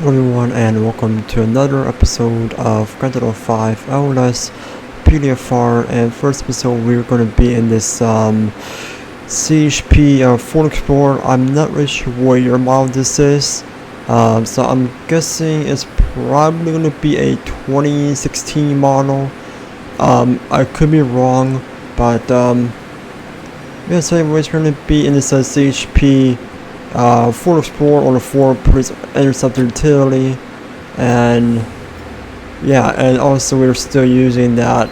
Hello everyone and welcome to another episode of Grand Theft Auto 5 LSPDFR, and first episode we're going to be in this CHP Ford Explorer. I'm not really sure what year model this is, so I'm guessing it's probably going to be a 2016 model. I could be wrong, but yeah, so anyways, we're going to be in this CHP Ford Explorer on the Ford Police Interceptor utility, and yeah, and also we're still using that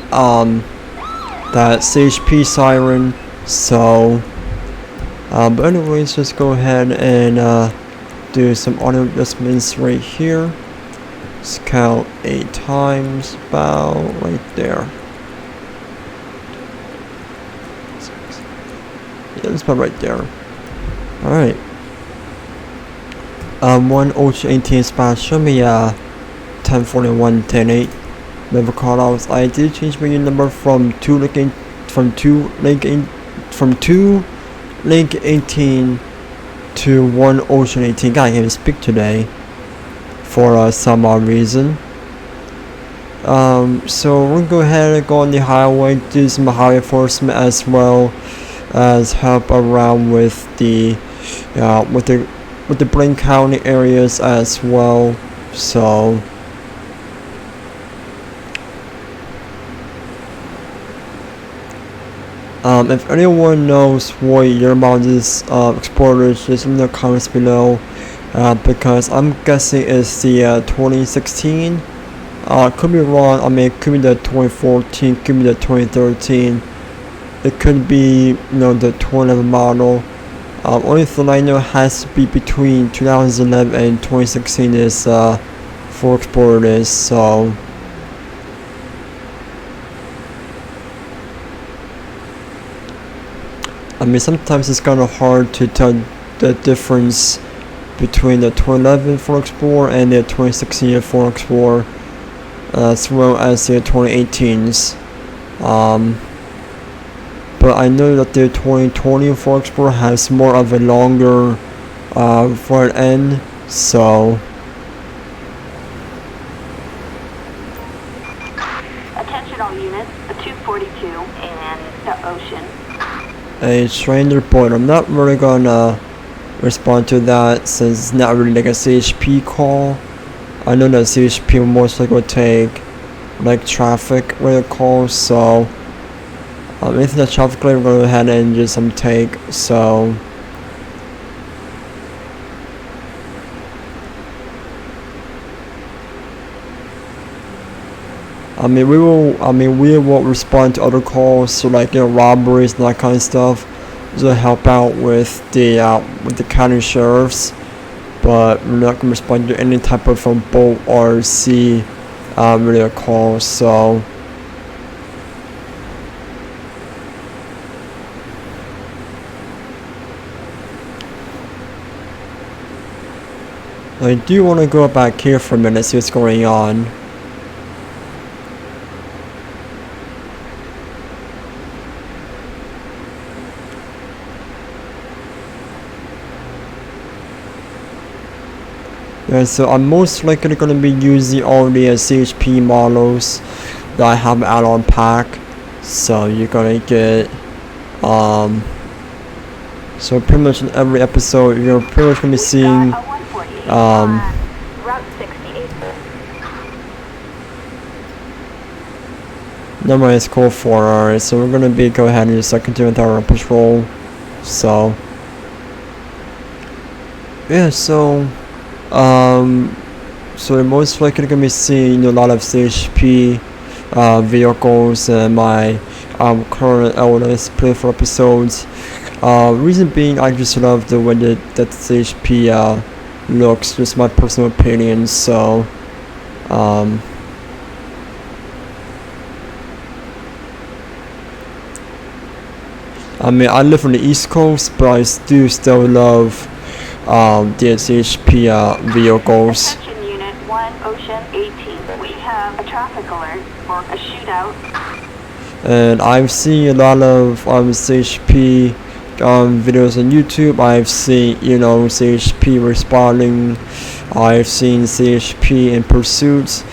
that CHP siren. So but anyways, just go ahead and do some audio adjustments right here. Just count 8 times, about right there. Yeah, it's about right there. Alright. 1 Ocean 18 spot, show me 1041 108. Never call outs. I did change my unit number from 2 link 18 to 1 Ocean 18. God, I can't even speak today for some odd reason. So we're gonna go ahead and go on the highway, do some highway enforcement as well as help around with the Blaine County areas as well. So if anyone knows what year model this Explorer is, just in the comments below, because I'm guessing it's the 2016. Could be wrong. I mean, it could be the 2014, could be the 2013. It could be, the 2011 model. Only thing I know has to be between 2011 and 2016 is Ford Explorer is, so I mean, sometimes it's kind of hard to tell the difference between the 2011 Ford Explorer and the 2016 Ford Explorer, as well as the 2018s. But I know that the 2020 Ford Explorer has more of a longer front end, so attention all units, a 242 and the Ocean. A stranger point. I'm not really gonna respond to that since it's not really like a CHP call. I know that CHP will most likely will take like traffic related calls, so anything that's traffic related, we're going to go ahead and just take. So we will respond to other calls, so like robberies and that kind of stuff, to help out with the county sheriffs, but we're not going to respond to any type of boat or sea related calls. So I do want to go back here for a minute, see what's going on. Yeah, so I'm most likely going to be using all the CHP models that I have add-on pack. So you're going to get so pretty much in every episode you're pretty much going to be seeing Route 68. number is code 4. Alright, so we're gonna go ahead and just continue with our patrol. So yeah, so so we're most likely gonna be seeing a lot of CHP vehicles in my current LS playthrough episodes. Reason being, I just love the way that CHP looks, just my personal opinion. So I mean, I live on the East Coast, but I do still love the CHP vehicles. Attention unit 1 Ocean 18. We have a traffic alert for a shootout. And I've seen a lot of CHP videos on YouTube. I've seen, you know, CHP responding. I've seen CHP in pursuits.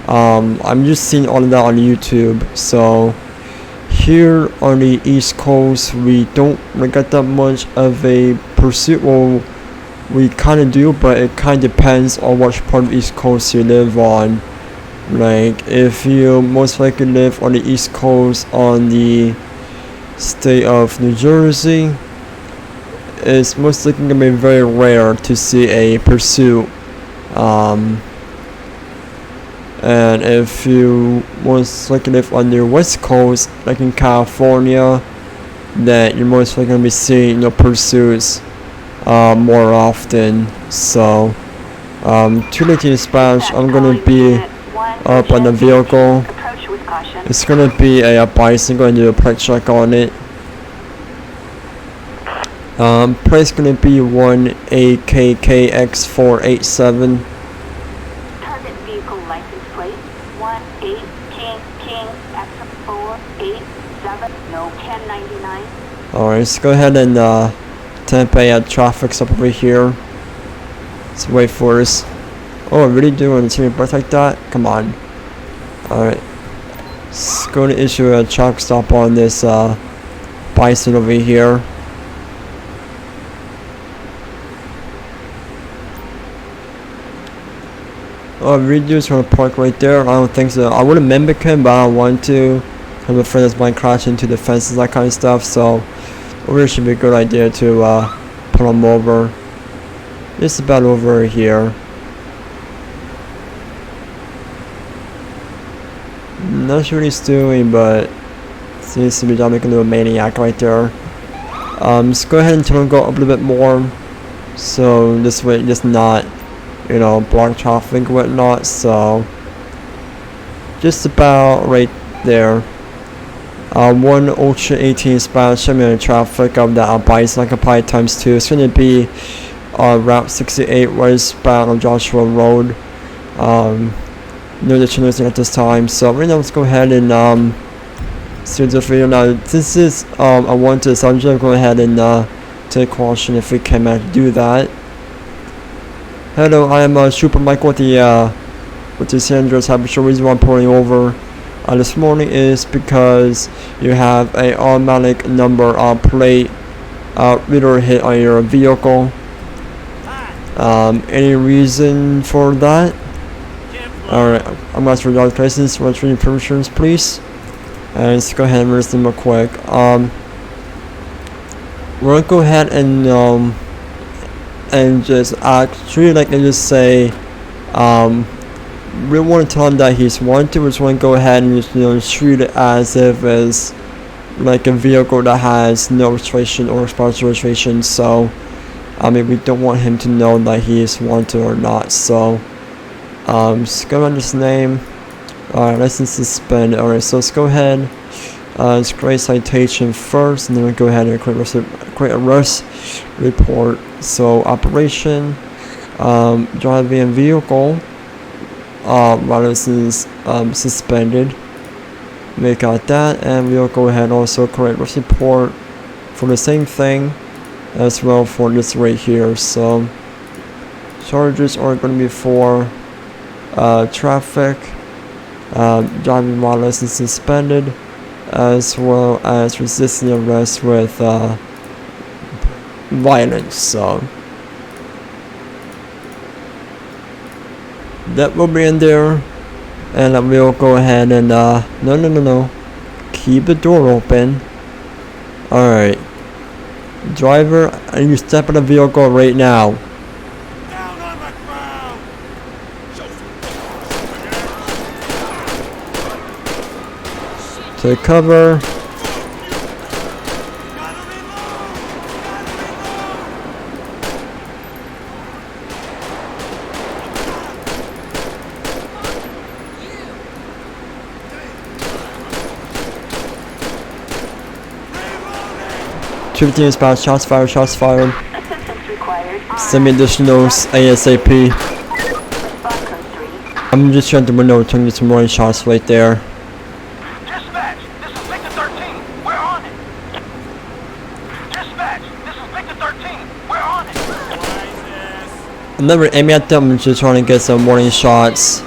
I'm just seeing all of that on YouTube. So here on the East Coast, we don't really get that much of a pursuit. Well, we kind of do, but it kind of depends on which part of the East Coast you live on. Like, if you most likely live on the East Coast on the state of New Jersey, it's most likely going to be very rare to see a pursuit. And if you most likely live on the West Coast, like in California, then you're most likely going to be seeing, you know, pursuits more often. So, too late to dispatch. I'm going to be up on the vehicle. It's going to be a bison. Going to do a price check on it. Price going to be 1AKKX487. Target vehicle license plate 18 King X487. No 1099. Alright, let's go ahead and temp a traffic's up over here. Let's wait for this. Oh, I'm really doing a team breath like that? Come on. Alright. Let's go to issue a truck stop on this bison over here. Oh, I really do trying to park right there. I don't think so. I would have mimic him, but I don't want to. I'm afraid this might crash into the fences, that kind of stuff. So, over here should be a good idea to pull him over. Just about over here. Not sure what he's doing, but seems to be making a little maniac right there. Let's go ahead and tell him to go up a little bit more, so this way just not, you know, block traffic and whatnot. So just about right there. 1 Ultra 18 Spanish in traffic of that bison like a pi times 2. It's going to be Route 68 westbound on Joshua Road. No additional at this time. So right now let's go ahead and see this video. Now this is I wanted, so I'm just gonna go ahead and take caution if we can do that. Hello, I am Super Michael with the this address. I'm sure reason why I'm pulling over this morning is because you have a automatic number plate reader hit on your vehicle. Any reason for that? Alright, I'm going to ask for your license. What's your permissions, please? And let's go ahead and read them real quick. We're going to go ahead and just actually like and just say we want to tell him that he's wanted. We just want to go ahead and just, you know, treat it as if it's like a vehicle that has no registration or expired registration. So I mean, we don't want him to know that he is wanted or not. So just go on this name. Alright, license suspended. Alright, so let's go ahead. Let's create citation first, and then we'll go ahead and create a arrest report. So operation, driving a vehicle, license suspended. Make out that, and we'll go ahead and also create arrest report for the same thing as well for this right here. So charges are going to be for traffic, driving while license suspended, as well as resisting arrest with violence. So that will be in there, and we'll go ahead and no, keep the door open. Alright, driver, and you step in the vehicle right now. Take cover. Shooting spots, shots fired. Assistance required. Send me additionals ASAP. I'm just trying to window turn you some more shots right there. Dispatch, this is Victor 13. We're on it. Dispatch, I'm never aiming at them, I'm just trying to get some warning shots.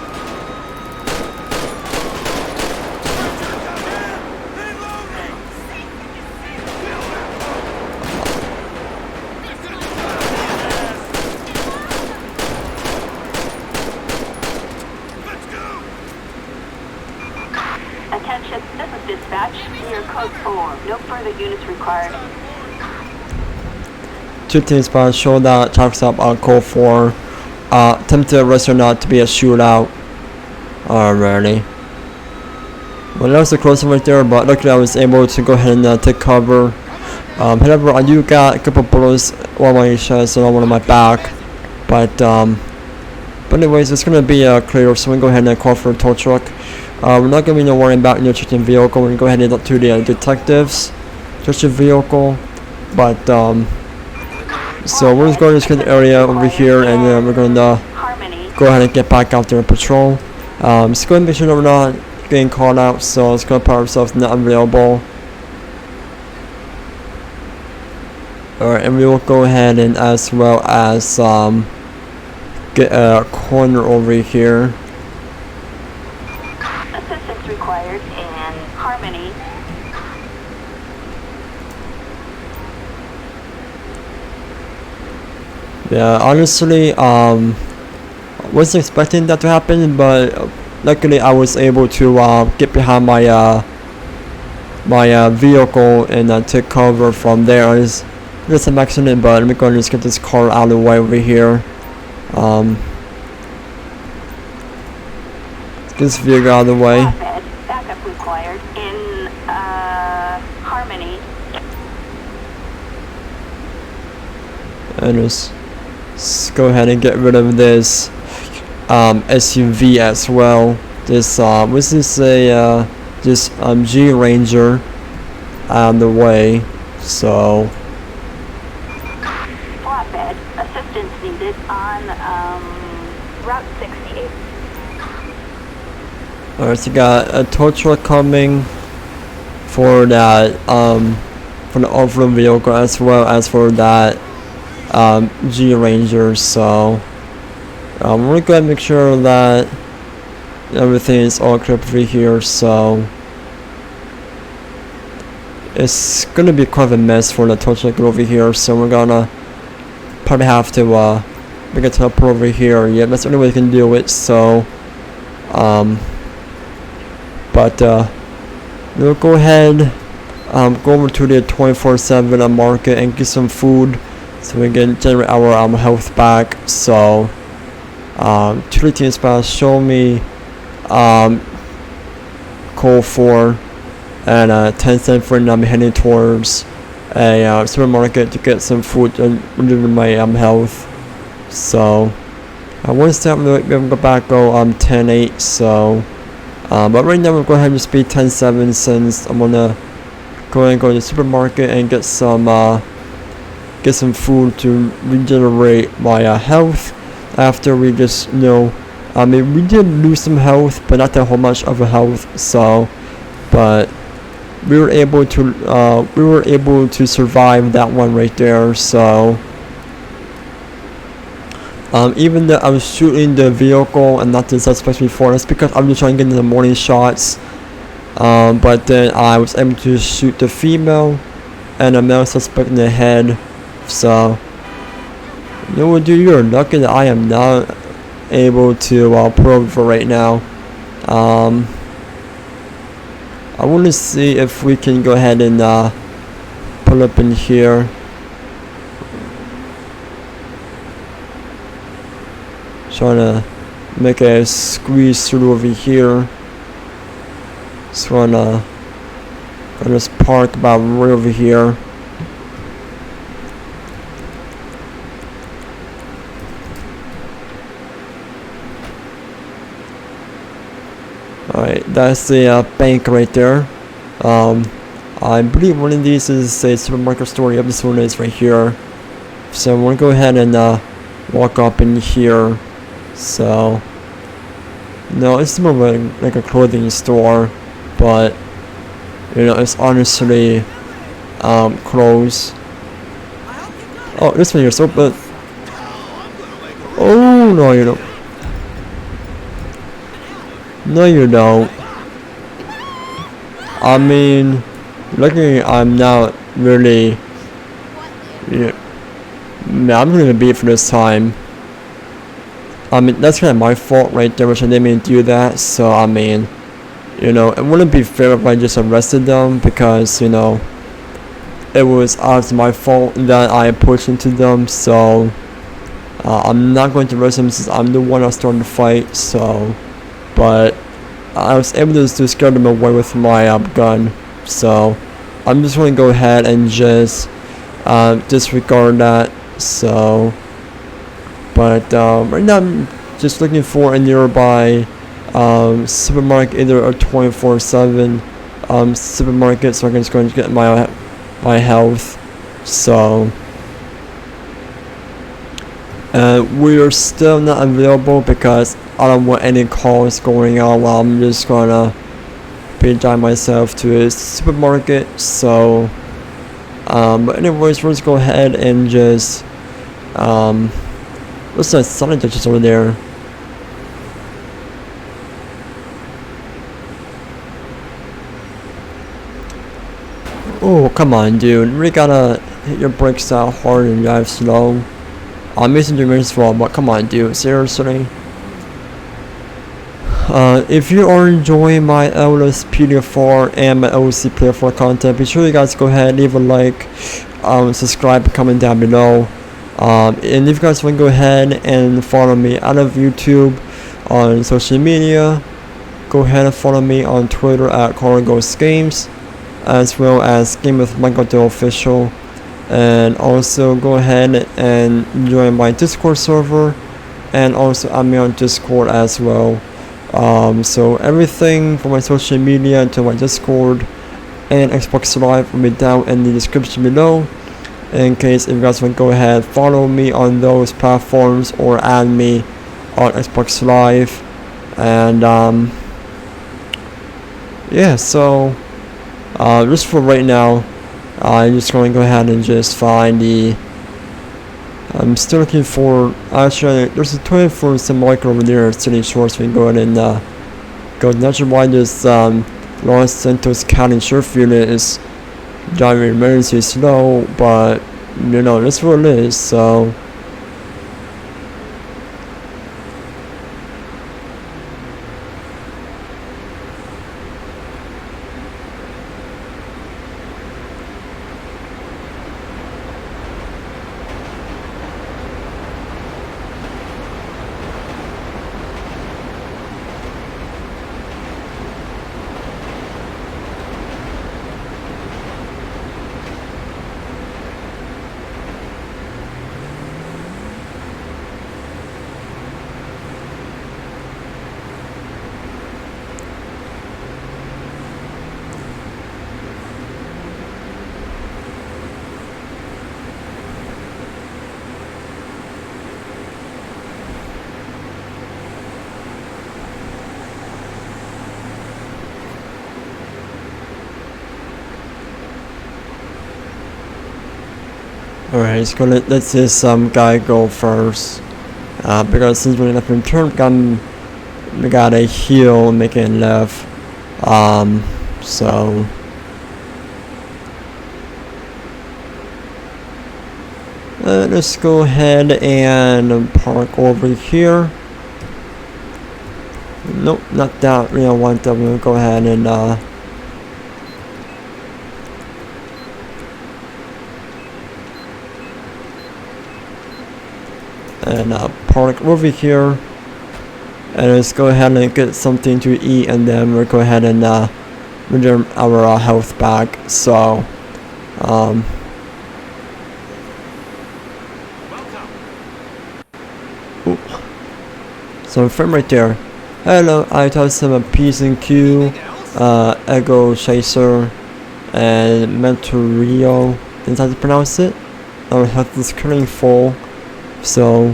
Attention, this is dispatch. Near code 4. No further units required. 2 spots show that traffic stop on code 4. Attempted arrest or not to be a shootout. Alrighty. Well, that was a close one right there, but luckily I was able to go ahead and take cover. However, I do got a couple bullets on my chest and on one of my back. But anyways, it's gonna be clear, so we're gonna go ahead and call for a tow truck. We're not gonna be worrying about checking vehicle. We're gonna go ahead and talk to the detectives, search the vehicle. But so we're just going to the area over here, and then we're gonna go ahead and get back out there and patrol. Just go ahead and make sure that we're not getting called out, so let's go put ourselves not available. Alright, and we will go ahead and as well as get a corner over here. Assistance required in Harmony. Yeah, honestly, wasn't expecting that to happen, but luckily I was able to get behind my vehicle and take cover from there. There's some accident, but let me go and just get this car out of the way over here. Get this vehicle out of the way. Backup required in Harmony. And just go ahead and get rid of this SUV as well. This this is a this G Ranger out of the way. So Flatbed assistance needed on Route 68. alright, so you got a tow truck coming for that for the off-road vehicle as well as for that G Ranger. So we're gonna go ahead and make sure that everything is all clear over here. So it's gonna be quite a mess for the tow truck over here. So we're gonna probably have to make a teleport over here. Yeah, that's the only way we can do it. So but we'll go ahead go over to the 24/7 market and get some food, so we can generate our health back. So utility spots show me call 4 and 10 cents for I'm heading towards a supermarket to get some food and relieve my health. So one step we're gonna go back, go 10-8. So but right now we'll go ahead and just be 10-7 since I'm gonna go ahead and go to the supermarket and get some food to regenerate my health. After we just I mean, we did lose some health, but not that whole much of a health. So but we were able to survive that one right there. So even though I was shooting the vehicle and not the suspects before, that's because I'm just trying to get into the morning shots. But then I was able to shoot the female and a male suspect in the head. So dude, you're lucky that I am not able to probe for right now. I want to see if we can go ahead and pull up in here. Trying to make a squeeze through over here. So I'm gonna just park about right over here. Alright, that's the bank right there. I believe one of these is a supermarket store. Yep, this one is right here. So I'm gonna go ahead and walk up in here. So no, it's more like a clothing store, but it's honestly closed. Oh, this one here's open. Oh no, you don't. No, you don't. I mean, luckily I'm not really. Yeah, man, I'm gonna beat for this time. I mean, that's kind of my fault right there, which I didn't mean to do that. So I mean, you know, it wouldn't be fair if I just arrested them because, you know, it was obviously my fault that I pushed into them. So I'm not going to arrest them since I'm the one that started the fight. So, but I was able to scare them away with my gun. So I'm just going to go ahead and just disregard that. So, but right now I'm just looking for a nearby supermarket, either a 24/7 supermarket, so I can just go and get my health. So we are still not available because I don't want any calls going on while I'm just gonna be driving myself to a supermarket. So but anyways, let's go ahead and just what's that sign that's just over there? Oh, come on, dude. You really gotta hit your brakes out hard and drive slow. I'm missing your mirrors for, but come on, dude. Seriously. If you are enjoying my LSPDFR and my OCPDFR content, be sure you guys go ahead, leave a like, subscribe, comment down below. And if you guys want to go ahead and follow me out of YouTube on social media, go ahead and follow me on Twitter at CarlGhostGames, as well as Game with Michael Dell Official, and also go ahead and join my Discord server, and also add me on Discord as well. So everything from my social media to my Discord and Xbox Live will be down in the description below, in case if you guys want to go ahead follow me on those platforms or add me on Xbox Live. And yeah, so just for right now, I'm just going to go ahead and just find the I'm still looking for, actually there's a 24/7 market over there at City Shores. We can go ahead and go. Not sure why this Los Santos County Sheriff unit is driving emergency slow, but you know, that's what it is. So alright, let's go. Let this guy go first, because since we're left in turn, we got a heal making left. So let's go ahead and park over here. Nope, not that. We don't want that. We'll go ahead and park over here, and let's go ahead and get something to eat, and then we'll go ahead and return our health back. So so friend right there. Hello, I told some P's and Q, Ego Chaser, and Mentorio. Didn't I pronounce it? Our health is currently full. So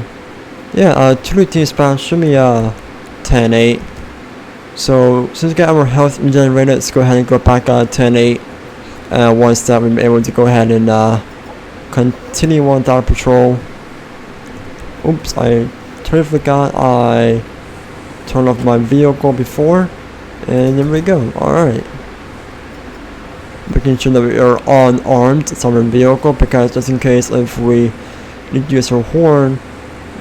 yeah, 2 teams span should be 10-8. So since we got our health regenerated, let's go ahead and go back 10-8. Once that we're able to go ahead and continue on down patrol. Oops, I totally forgot I turned off my vehicle before. And there we go. Alright. Making sure that we are unarmed. It's on our vehicle because just in case if we need to use our horn,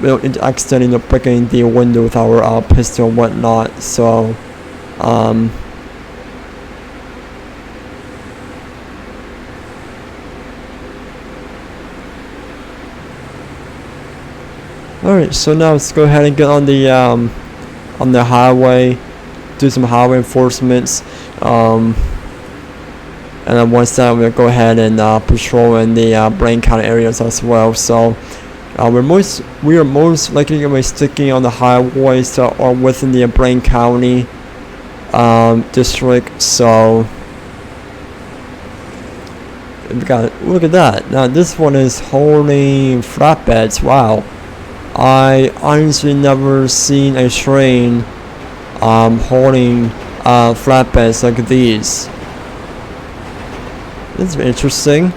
we don't need to accidentally breaking the window with our pistol and whatnot. So, alright, so now let's go ahead and get on the highway, do some highway enforcements, and then once that we'll go ahead and patrol in the Blaine County areas as well. So we are most likely going to be sticking on the highways that are within the Blaine County district. So we got, look at that. Now this one is holding flatbeds. Wow. I honestly never seen a train holding flatbeds like these. This is interesting.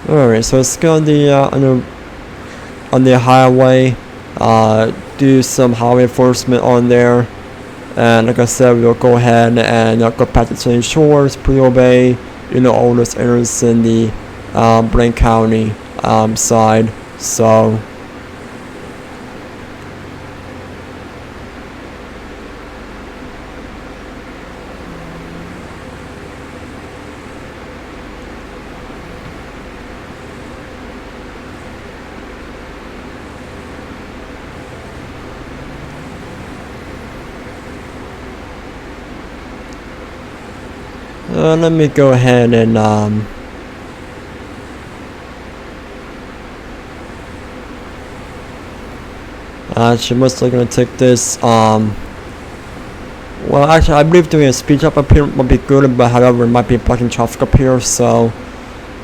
Alright, so let's go on the highway, do some highway enforcement on there, and like I said, we'll go ahead and go back to St. Shores, Prio Bay, all those areas in the Blaine County side. So let me go ahead and actually mostly gonna take this well, actually I believe doing a speed trap up here might be good, but however it might be blocking traffic up here. So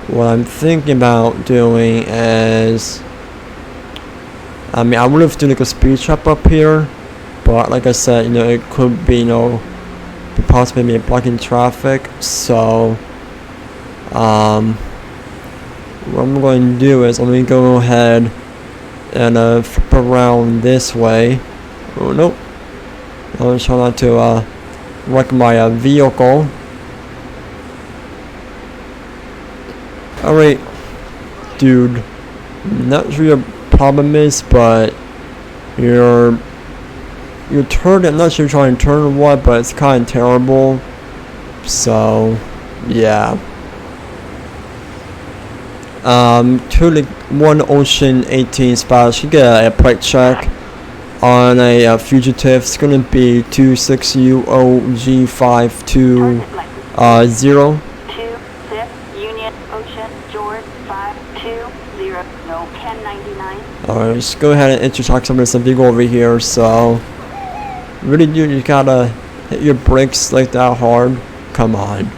what I'm thinking about doing is, I mean, I would have done like a speed trap up here, but like I said, it could be possibly be blocking traffic. So what I'm going to do is I'm going to go ahead and flip around this way. Oh nope, I'm trying not to wreck my vehicle. Alright, dude, not sure your problem is, but your turn, I'm not sure you're trying to turn or what, but it's kind of terrible. So yeah, to the 1 Ocean 18 spot, should get a plate check on a fugitive. It's gonna be 26UOG520. 26 Union Ocean George 520, no 1099. Alright, let's go ahead and intertalk some vehicle over here. So really, dude, you gotta hit your brakes like that hard. Come on.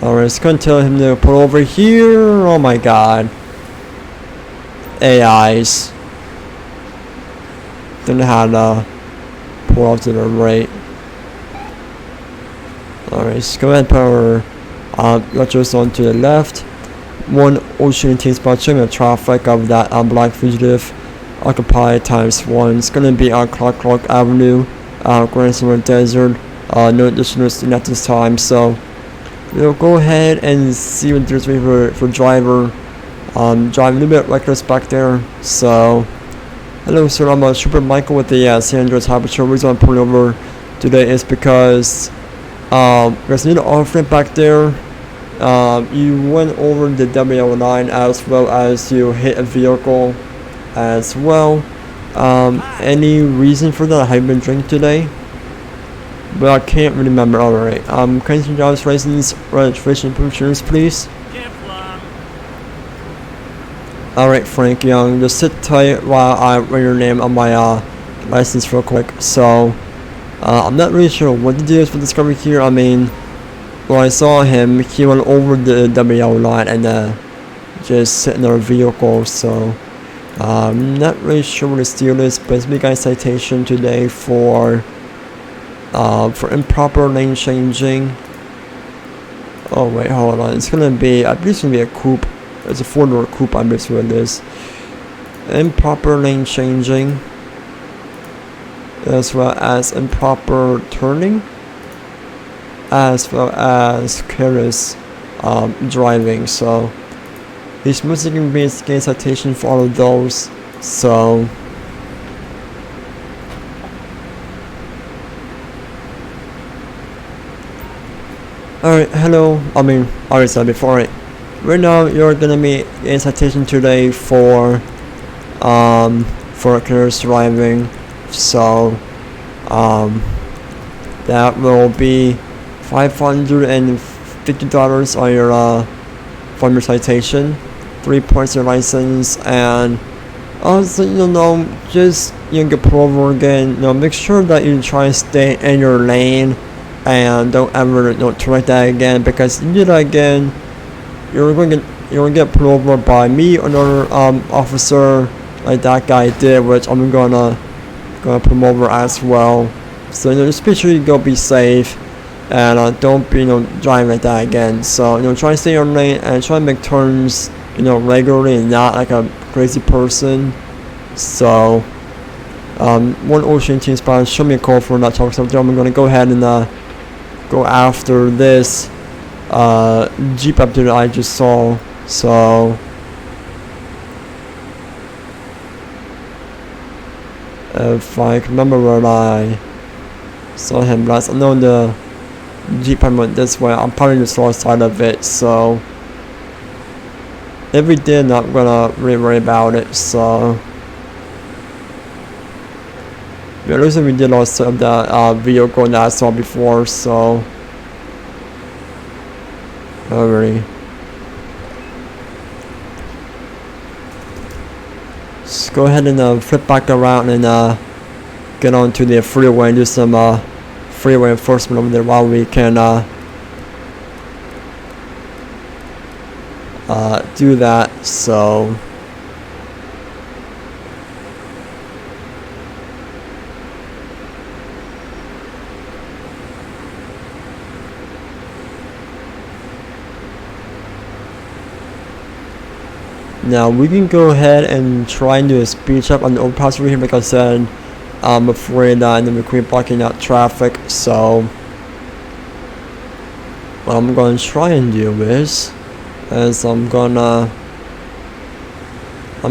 Alright, it's gonna tell him to pull over here. Oh my god. AIs. Don't know how to pull off to the right. Alright, let's go ahead and put our retros on to the left. 1 Ocean 18 spot, checking the traffic of that black fugitive. Occupied ×1. It's gonna be on Clark Avenue, Grand Summer Desert. No additional student at this time. So we'll go ahead and see what there's for driver. Driving a little bit reckless back there. So hello sir, I'm Trooper Michael with the San Andreas High Patrol. The reason I'm pulling over today is because there's a little off-ramp back there. You went over the WL line as well as you hit a vehicle as well. Any reason for that? Have you been drinking today? But I can't really remember. Alright, can you see driver's license, registration, insurance, please? Alright, Frank Young, just sit tight while I write your name on my license real quick. So I'm not really sure what the deal is with this guy here. I mean, when I saw him, he went over the WL line and just sit in our vehicle. So I'm not really sure what his deal is, but it's big guy citation today for for improper lane changing. Oh wait, hold on. It's gonna be, I believe it's gonna be a coupe. It's a 4-door coupe, I believe what it is. Improper lane changing, as well as improper turning, as well as careless driving. So he's mostly gonna be a citation for all of those. So alright, hello. I mean, already said before it. Right now, you're gonna be in citation today for careless driving. So that will be $550 on your from your citation, 3 points on your license, and also just get pulled over again. Make sure that you try and stay in your lane and don't ever try that again, because if you do that again, you're going to get pulled over by me or another officer like that guy did, which I'm gonna pull him over as well. So just make sure you go be safe and don't be driving like that again. So try to stay in your lane and try to make turns regularly and not like a crazy person. So one Ocean Team Spot, show me a call for that talk something. I'm gonna go ahead and go after this Jeep up there that I just saw. So if I can remember where I saw him last, I know the Jeep went this way. I'm probably just lost sight of it. So if we did, not gonna really worry about it. So yeah, it looks like we did lost sight of that vehicle that I saw before. So alright, just go ahead and flip back around and get onto the freeway and do some freeway enforcement over there while we can do that. So now we can go ahead and try and do a speed check on the overpass over here. Like I said, I'm afraid that we could be blocking out traffic. So what I'm going to try and do is I'm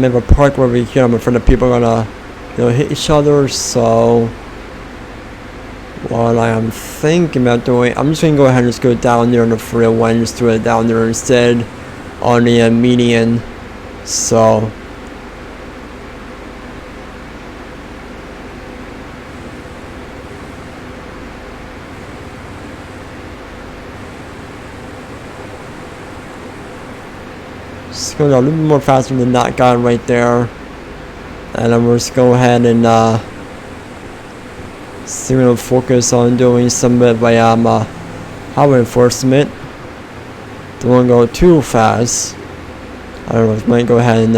have a park over here. I'm afraid that people are gonna hit each other. So what I am thinking about doing, I'm just gonna go ahead and just go down there on the freeway and just do it down there instead on the median. So just go a little bit more faster than that guy right there, and then we'll just go ahead and see, focus on doing some bit of highway enforcement. Don't want to go too fast. I don't know, it might go ahead and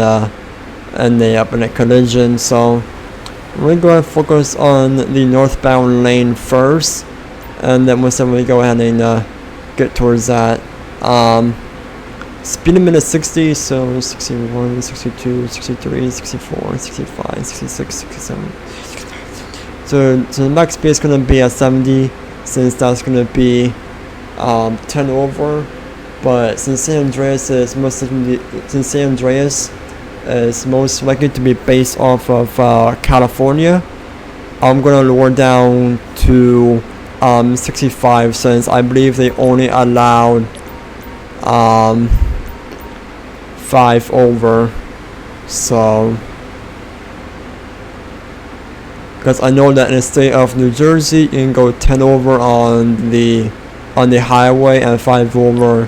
end up in a collision. So we're going to go ahead and focus on the northbound lane first, and then once we go ahead and get towards that. Speed limit is 60, so 61, 62, 63, 64, 65, 66, 67. So the max speed is going to be at 70, since that's going to be 10 over. But since San Andreas is most likely to be based off of California, I'm gonna lower down to 65, since I believe they only allowed 5 over. So because I know that in the state of New Jersey you can go 10 over on the highway and 5 over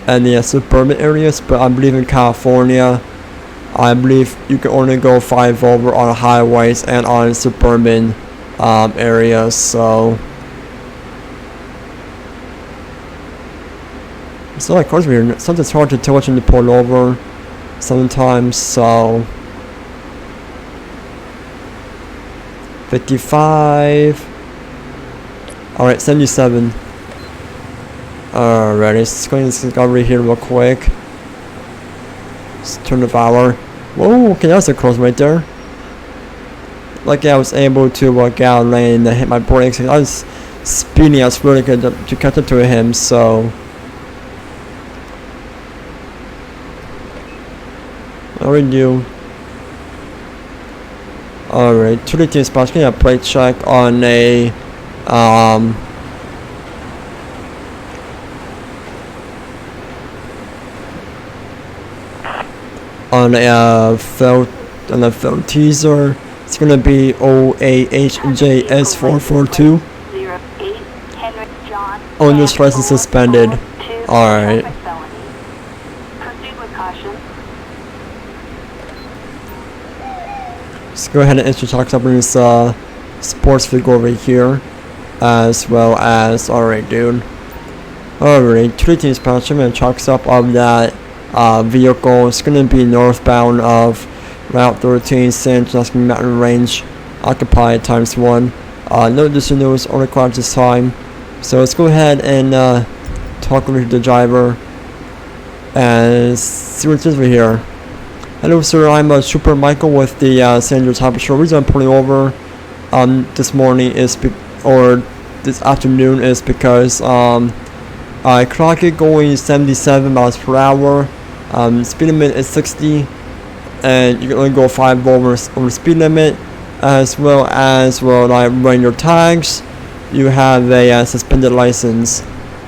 in the suburban areas, but I believe in California, I believe you can only go 5 over on highways and on suburban areas. So of course sometimes hard to tell when to pull over sometimes. So 55, Alright, 77. Alright, let's go over here real quick. Let's turn the power. Whoa, okay, that was a close right there. Lucky I was able to get out of lane and hit my brakes. I was speeding, I was really good to catch up to him, so. How are you? Alright, 2 team spots. Getting a brake check on a on a felt teaser. It's gonna be OAHJS442. Owner's license suspended. Alright. Proceed with caution. Let's go ahead and introduce somebody's sports vehicle over here, as well as alright, dude. Alright, 2 teams patch. I'm gonna chalk up of that vehicle. It's gonna be northbound of Route 13, San Francisco Mountain Range, occupied ×1. No additional news or required this time. So let's go ahead and talk over to the driver and see what's over here. Hello sir, I'm Super Michael with the San Andreas Harbor Shore. The reason I'm pulling over this morning is this afternoon is because I clocked it going 77 miles per hour. Speed limit is 60, and you can only go 5 over speed limit. As well as when I run your tags, you have a suspended license.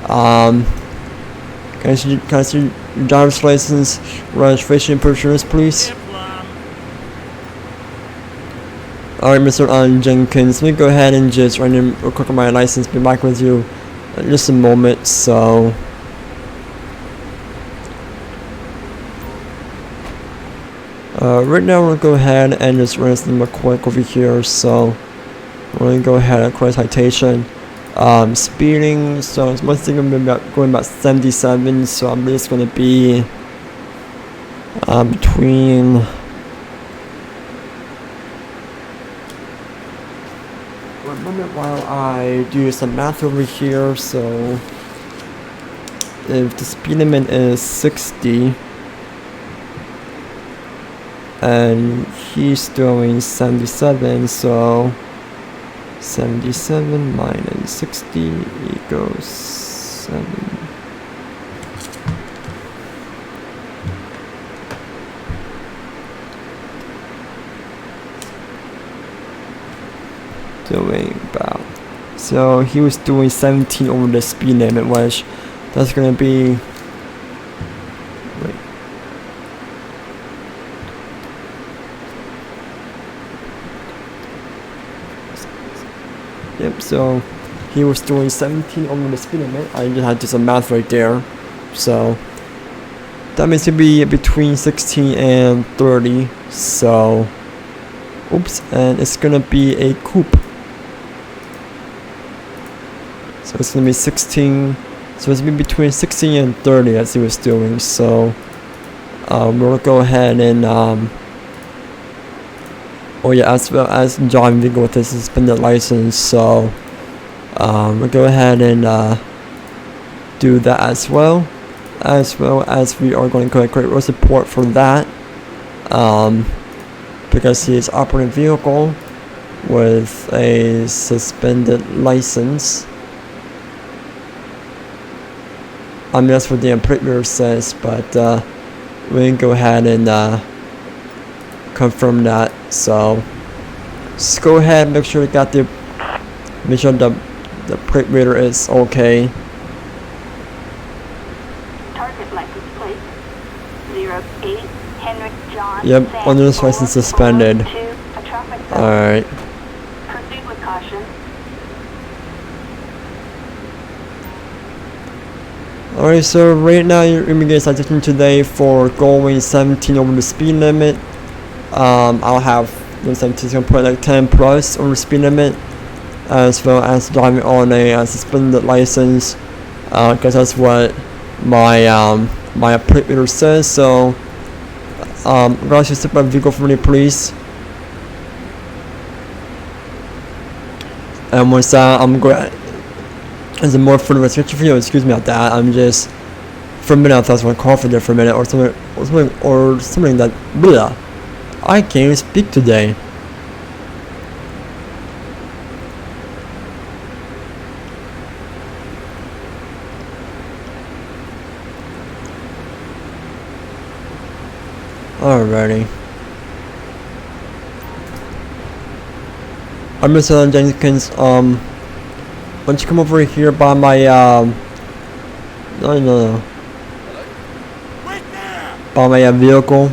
Can I see your driver's license, registration, and insurance, please? Alright, Mr. Jenkins, let me go ahead and just run in real quick on my license. Be back with you in just a moment. So. Right now we'll go ahead and just run them real quick over here. So we're going to go ahead and create a citation. Speeding, so it's mostly going to be going about 77, so I'm just going to be between 1 minute while I do some math over here. So if the speed limit is 60 and he's doing 77, so 77 minus 60 equals 7. Doing about, so he was doing 17 over the speed limit, which that's gonna be, yep, so he was doing 17 over the speed limit. I just had to do some math right there. So that means to be between 16 and 30. So, oops, and it's gonna be a coupe. So it's gonna be 16. So it's gonna be between 16 and 30 as he was doing. So we'll go ahead and oh yeah, as well as driving vehicle with a suspended license, so we'll go ahead and do that as well as we are going to create road support for that, because he is operating a vehicle with a suspended license. I mean, that's what the operator says, but we can go ahead and confirm that. So just go ahead and make sure you got the plate reader is okay. Target license plate 08 Henry John. Yep, owner's license suspended. Alright. Proceed with caution. Alright, so right now you're going to get a citation today for going 17 over the speed limit. I'll have the 17 going to put like 10 plus over the speed limit, as well as driving on a suspended license, because that's what my my plate reader says. So guys, just step my vehicle for me, please. And once I'm going As a more further restriction video, excuse me about that. I'm just, for a minute I thought I was going to call for there for a minute or something that, blah, I can't even speak today. Alrighty. I'm Mr. Jenkins. Why don't you come over here by my no. By my vehicle.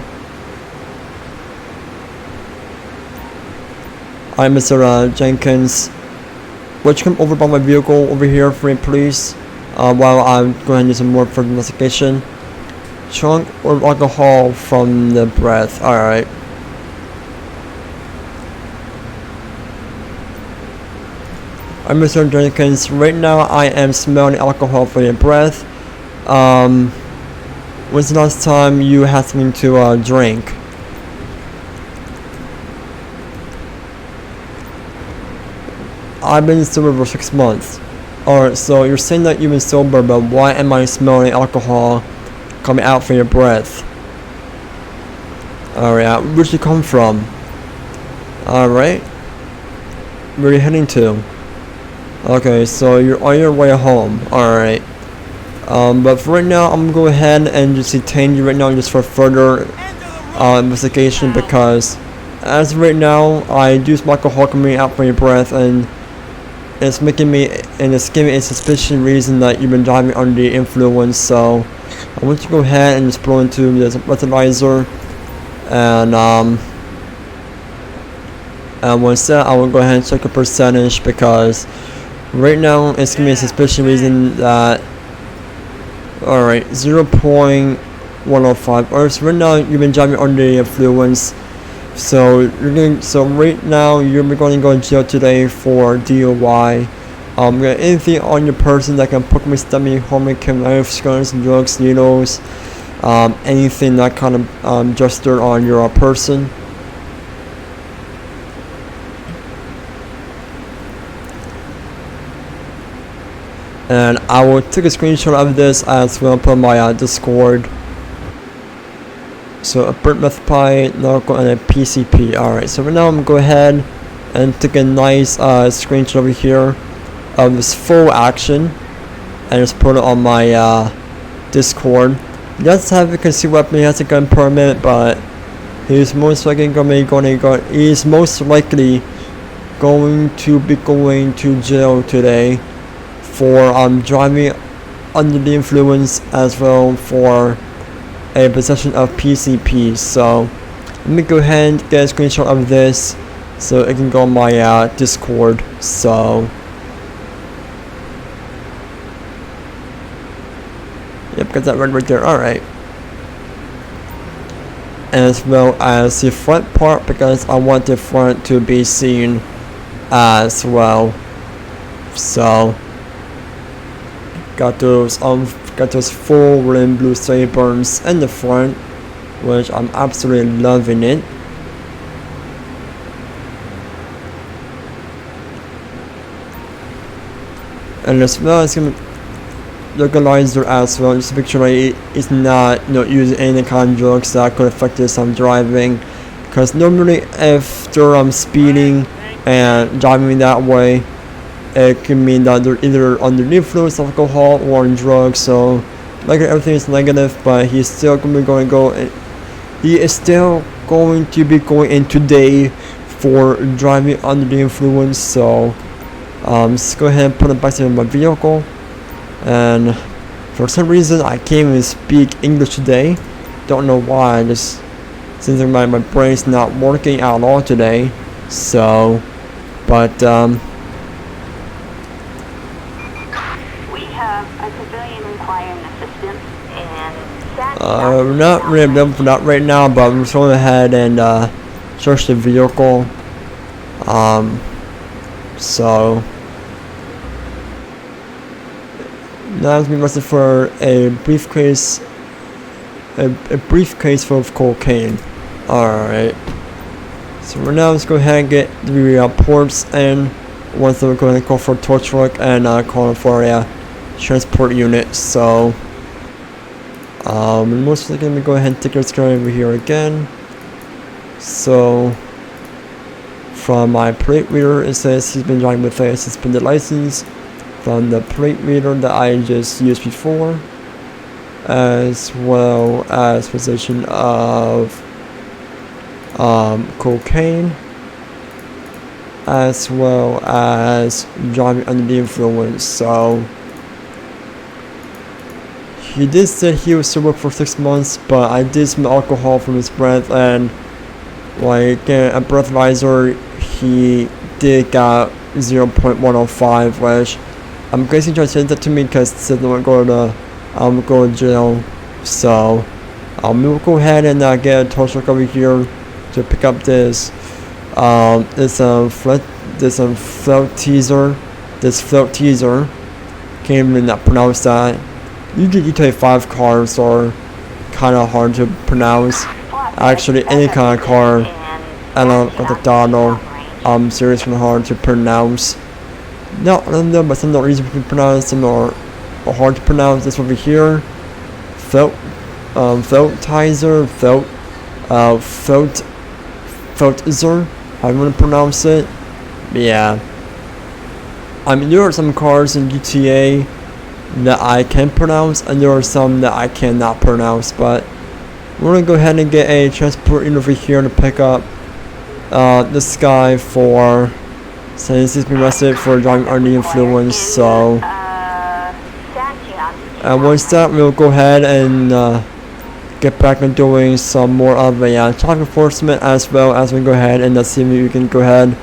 I'm Mr. Jenkins. Why don't you come over by my vehicle over here for me, please? While I'm going to do some more further investigation. Chunk or alcohol from the breath. Alright. I'm Mr. Jenkins. Right now I am smelling alcohol from your breath. When's the last time you had something to drink? I've been sober for 6 months. Alright, so you're saying that you've been sober, but why am I smelling alcohol coming out from your breath? Alright, where'd you come from? Alright. Where are you heading to? Okay, so you're on your way home. Alright. But for right now, I'm gonna go ahead and just detain you right now just for further investigation, because as of right now, I do smell alcohol coming out from your breath, and it's giving me a suspicious reason that you've been driving under the influence. So I want you to go ahead and just blow into the breathalyzer, and once that, I will go ahead and check the percentage, because right now it's giving me a suspicious reason that, alright, 0.105. Alright, so right now you've been driving under the influence. So right now you're going to go to jail today for DUI. Anything on your person that can possibly stab me, harm me, kill, knife, guns, drugs, needles, anything that kind of gesture on your person. And I will take a screenshot of this as well, put on my Discord. So a burnt meth pie, narco, and a PCP. Alright, so right now I'm gonna go ahead and take a nice screenshot over here of this full action and just put it on my Discord. He does have a concealed weapon, he has a gun permit, but he's most likely going to be going to jail today for driving under the influence, as well for a possession of PCP. So let me go ahead and get a screenshot of this so it can go on my Discord. So yep, got that right there. Alright. As well as the front part, because I want the front to be seen as well. So got those full red and blue sideburns in the front, which I'm absolutely loving it. And as well as localizer as well, just to make sure it's not using any kind of drugs that could affect some driving, because normally after I'm speeding and driving that way, it can mean that they're either under the influence of alcohol or on drugs. So like everything is negative, but he's still going to be he is still going to be going in today for driving under the influence. So just go ahead and put it back to my vehicle. And for some reason I can't even speak English today. Don't know why. Just seems like my brain's not working at all today. So but a civilian requiring assistance, and not right now, but we're just going ahead and search the vehicle. So now it's been arrested for a briefcase full of cocaine. Alright, so right now let's go ahead and get the reports in. once we're going to call for a tow truck and call for a transport unit. So most likely gonna go ahead and take this guy over here again. So from my plate reader, it says he's been driving with a suspended license from the plate reader that I just used before, as well as possession of cocaine, as well as driving under the influence. So he did say he was sober for 6 months, but I did smell alcohol from his breath, and like a breathalyzer, he did got 0.105, which I'm guessing trying to send that to me because it said I won't go to jail. So we'll go ahead and get a tow truck over here to pick up this float teaser. This float teaser, can't even pronounce that. Usually GTA 5 cars are kind of hard to pronounce. Actually, any kind of car, I don't know, the Donald, seriously hard to pronounce. Not all of them, but some are easy to pronounce, some are hard to pronounce. This over here, float teaser, floatizer, how you want to pronounce it. Yeah. I mean, there are some cars in GTA that I can pronounce, and there are some that I cannot pronounce, but we're gonna go ahead and get a transport unit over here to pick up this guy for, since he's been arrested for driving under the influence. So once that, we'll go ahead and get back on doing some more of a traffic enforcement, as well as we go ahead and see if we can go ahead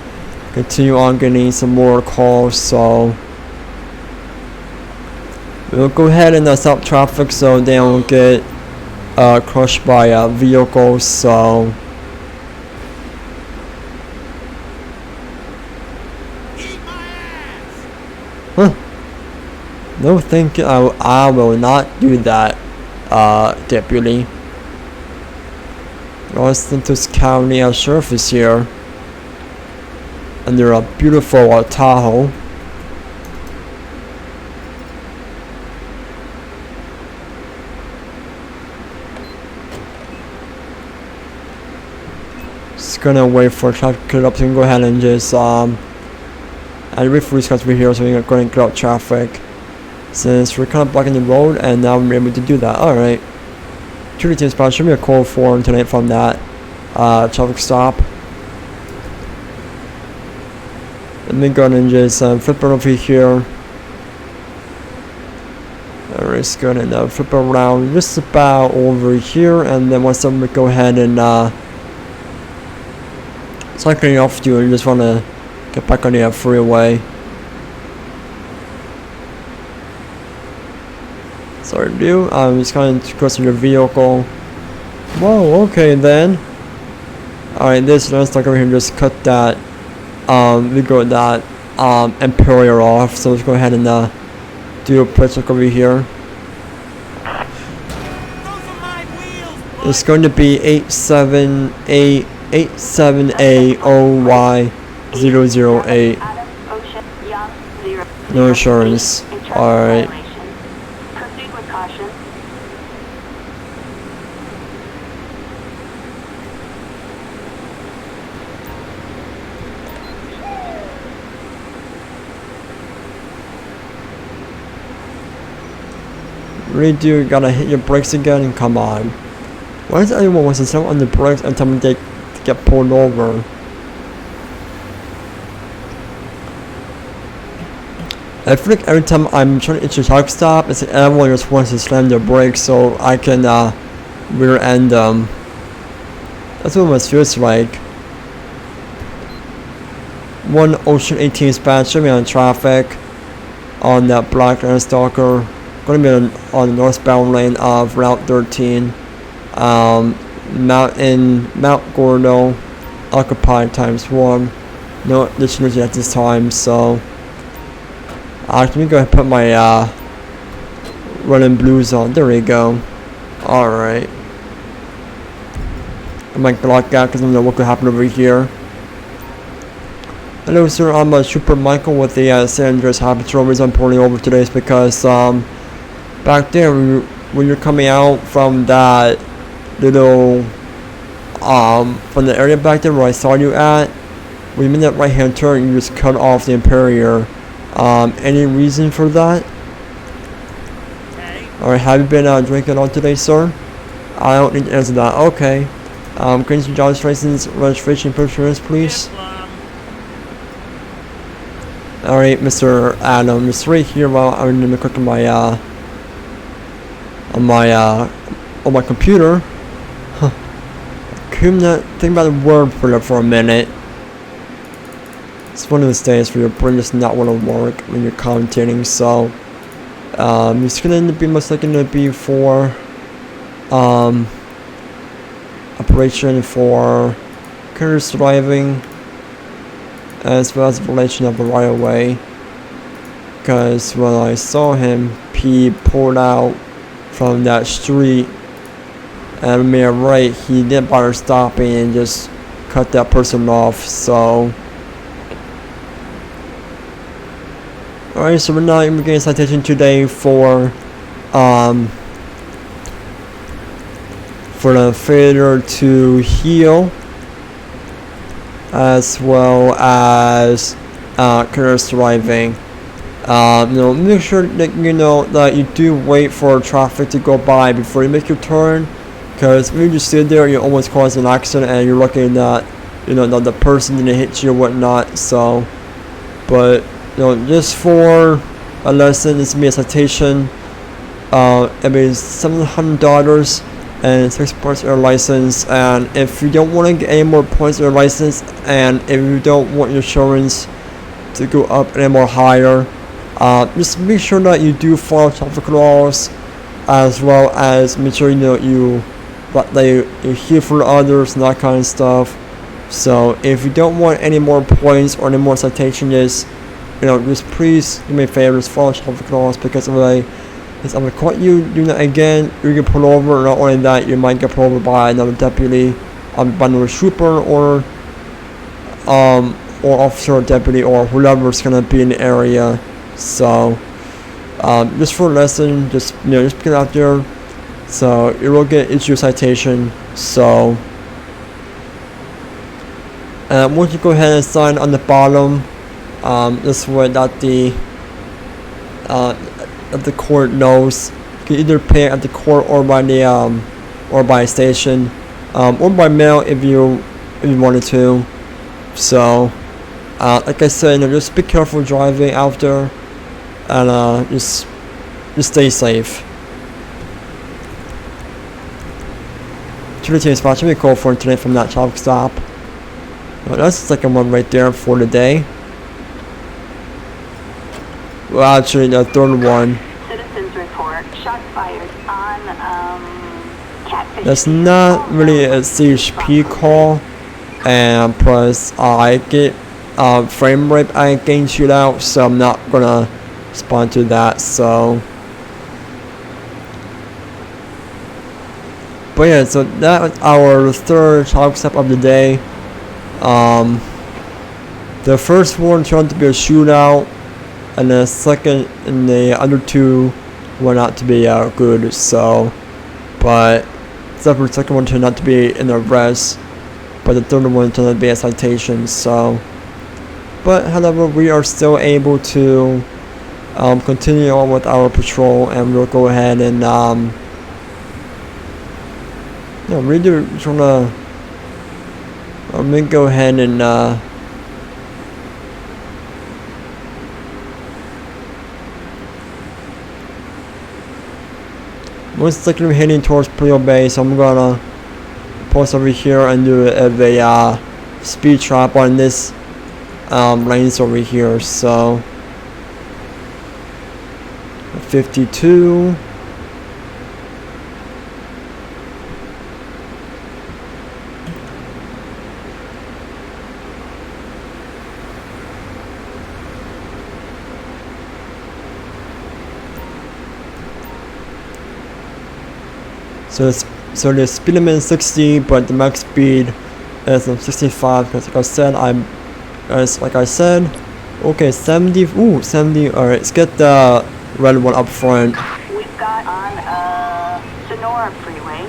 continue on getting some more calls. So we'll go ahead and stop traffic so they don't get crushed by vehicles. So no, thank you. I will not do that, deputy. Los Santos County Sheriff is here, and they're a beautiful Tahoe. Just gonna wait for traffic to clear up so we can go ahead and just and wait for these guys to be here so we can go and clear out traffic, since we're kind of blocking the road, and now we're able to do that. Alright, Trinity Inspiron, show me a call for tonight from that traffic stop. Let me go and just flip it over here. Alright, just go ahead and flip it around just about over here, and then once we go ahead and cycling off you, and just want to get back on the freeway. Sorry, dude. I'm just kind of crossing your vehicle. Whoa, okay then. Alright, let's talk over here and just cut that. We got that Imperial off. So let's go ahead and do a press look over here. It's going to be 87A0Y008. No insurance. Alright. Proceed with caution. Really do gotta hit your brakes again, and come on. Why does anyone want to slam on the brakes and tell me they get pulled over? I feel like every time I'm trying to enter a truck stop, it's like everyone just wants to slam their brakes so I can rear end them. That's what it feels like. One Ocean 18 dispatch, show me on traffic on that black Land Stalker. Going to be on the northbound lane of Route 13. Mount Gordo, occupied ×1. No additional at this time, so let me go ahead and put my running blues on. There we go. Alright. I might block out because I don't know what could happen over here. Hello, sir. I'm Super Michael with the San Andreas High Patrol. The reason I'm pulling over today is because back there when you're coming out from that little from the area back there where I saw you at, when you made that right hand turn, you just cut off the Imperial. Any reason for that? Alright, have you been drinking all today, sir? I don't need to answer that. Okay. Can you see driver's license, registration, insurance, please? Alright, Mr. Adam, just right here while I'm gonna click on my on my computer. Huh. Couldn't think about the word for a minute. It's one of those days where your brain does not want to work when you're commentating, so it's gonna be most likely gonna be for operation for careless driving, as well as violation of the right of way. Because when I saw him, he pulled out from that street and made a right. He didn't bother stopping and just cut that person off. So, alright, so we're not even getting a citation today for the failure to heal, as well as careless driving. Make sure that that you do wait for traffic to go by before you make your turn, because when you just sit there, you almost cause an accident and you're looking at the person that hits you or whatnot. So, but just for a lesson, it's me a citation. It means $700 and 6 points on your license. And if you don't want to get any more points on your license, and if you don't want your insurance to go up any more higher, just make sure that you do follow traffic laws, as well as make sure you hear for others and that kind of stuff. So if you don't want any more points or any more citations, just please do me a favor, just follow traffic laws, because if I'm gonna caught you doing that again, you get pulled over. And not only that, you might get pulled over by another deputy, by another trooper, or officer or deputy or whoever's gonna be in the area. So just for a lesson, just get out there, so you will get issue citation. So once you go ahead and sign on the bottom, this way that the court knows, you can either pay at the court or by the or by station, or by mail if you wanted to. So like I said, just be careful driving out there, and just stay safe. Today's spot should be called for today from that traffic stop. Well, that's the second one right there for the day. Well, actually, the third one. Citizens report shots fired on Catfish. That's not really a CHP call, and plus I get frame rate I gain Shootout, so I'm not gonna respond to that. So, but yeah, so that was our third traffic stop of the day. The first one turned out to be a shootout, and the second and the other two were not to be good. So, but except for the second one turned out to be an arrest, but the third one turned out to be a citation. So, but however, we are still able to continue on with our patrol, and we'll go ahead and really trying to. I'm gonna go ahead and most likely heading towards Prio Bay, so I'm gonna post over here and do a speed trap on this lanes over here. So 52. So the speed limit is 60, but the max speed is 65, because like I said, I'm as like I said. Okay, 70. Ooh, 70. All right, let's get the red one up front. We've got on Sonora Freeway.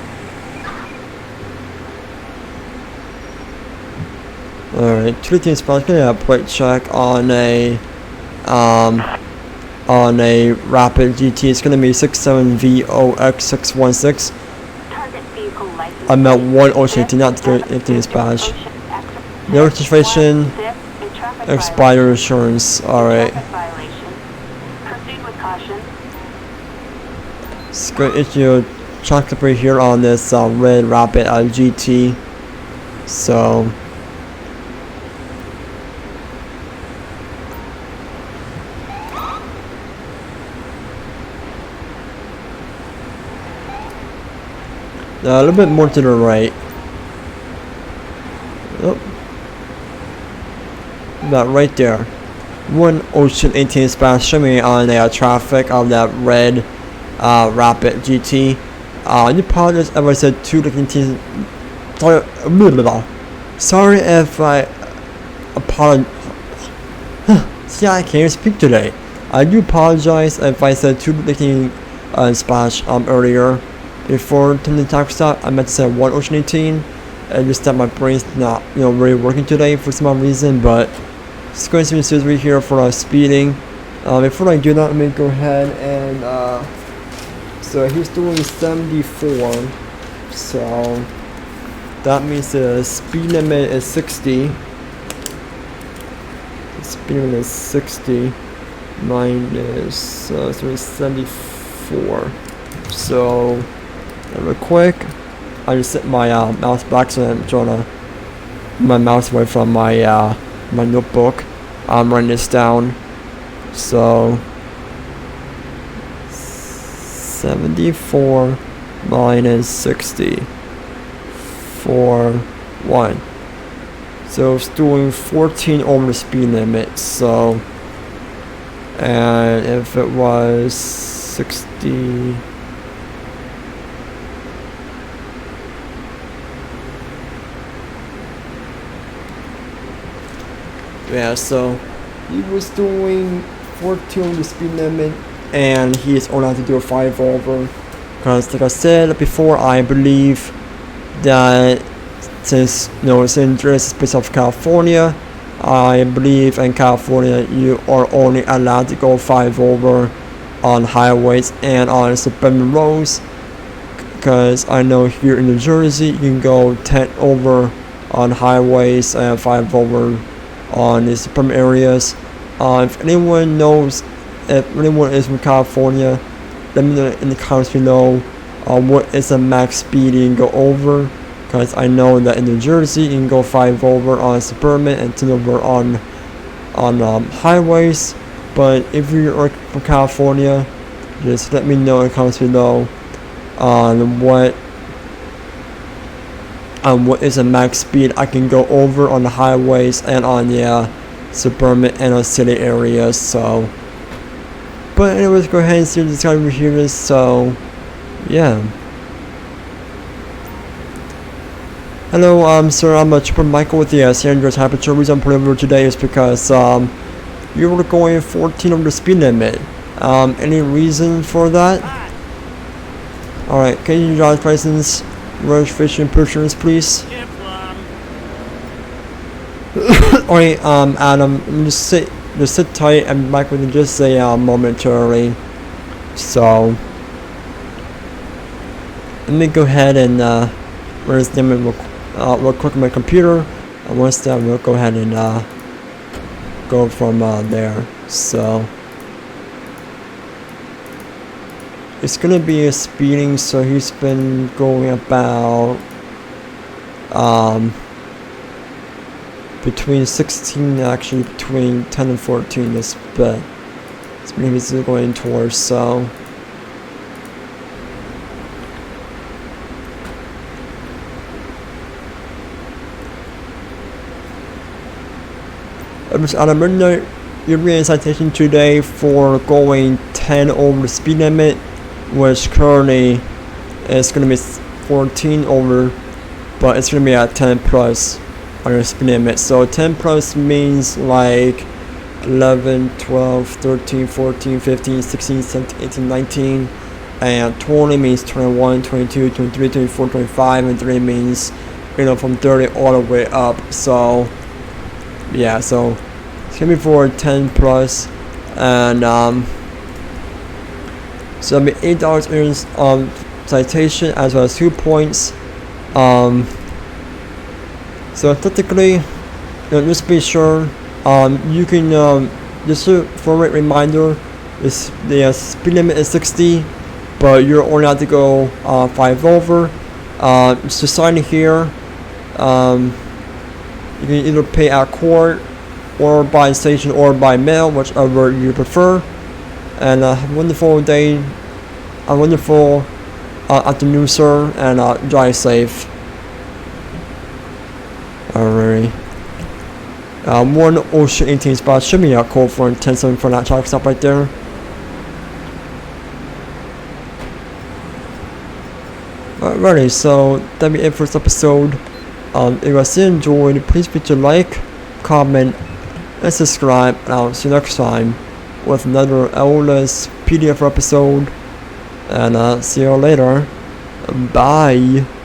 All right, 218 spots. Gonna plate check on a Rapid GT. It's gonna be 67VOX616. Target vehicle license. I'm at 118, not 218 dispatch. No registration, expired insurance. All right. Proceed with caution. It's going to issue check up right here on this red Rapid GT. So. A little bit more to the right. Oh. About right there. 118 dispatch. Show me on the traffic of that red Rapid GT. I apologize if I said 218. Sorry if I apologize. See, I can't speak today. I do apologize if I said 218 dispatch earlier. Before turning the time stop, I meant to say 118, and just that my brain's not, really working today for some reason. But it's going to be right here for speeding. Before I do that, let me go ahead and so he's doing 74, so that means the speed limit is 60. The speed limit is 60. Mine is 74. So. Real quick, I just set my mouse back so I'm trying to my mouse away from my my notebook. I'm writing this down. So 74 minus 60 for 1. So it's doing 14 over the speed limit. So, and if it was 60. Yeah, so he was doing 14 on the speed limit, and he is only allowed to do a 5 over. Because, like I said before, I believe that since it's in Jersey, space of California, I believe in California you are only allowed to go 5 over on highways and on suburban roads. Because I know here in New Jersey you can go 10 over on highways and 5 over on the suburban areas. If anyone knows, if anyone is from California, let me know in the comments below what is the max speed you can go over. Because I know that in New Jersey you can go 5 over on suburban and 10 over on highways. But if you're from California, just let me know in the comments below on what is the max speed I can go over on the highways and on the suburban and city areas. So, but anyways, go ahead and see this guy over here. So, yeah. Hello, sir. I'm Trooper Michael with the San Andreas Aperture. The reason I'm putting over today is because you were going 14 over the speed limit. Any reason for that? All right. Can you drive license? Registration pictures, please. Alright, Adam, just sit tight and back with just say momentarily. So let me go ahead and where's the real quick on my computer, and once that we'll go ahead and go from there. So it's gonna be a speeding, so he's been going about between 16, actually between 10 and 14 this bit. So maybe he's going towards, so out of midnight, you're getting a citation today for going 10 over the speed limit, which currently is going to be 14 over, but it's going to be at 10 plus. on your speed limit. So 10 plus means like 11, 12, 13, 14, 15, 16, 17, 18, 19, and 20 means 21, 22, 23, 24, 25, and 3 means, you know, from 30 all the way up. So yeah, so it's gonna be for 10 plus, and so that'll be $8 in citation as well as 2 points. So technically, you know, just be sure, you can just for a reminder, the speed limit is 60, but you're only allowed to go 5 over. Just sign here. You can either pay at court, or by station, or by mail, whichever you prefer. And have a wonderful day, a wonderful afternoon, sir, and drive safe. Alright. 1 Ocean 18 spot should be a code for 10-7 for that traffic stop right there. Alrighty, so that'll be it for this episode. If you guys did enjoy, please be sure to like, comment, and subscribe, and I'll see you next time with another LSPDFR episode. And see you later. Bye.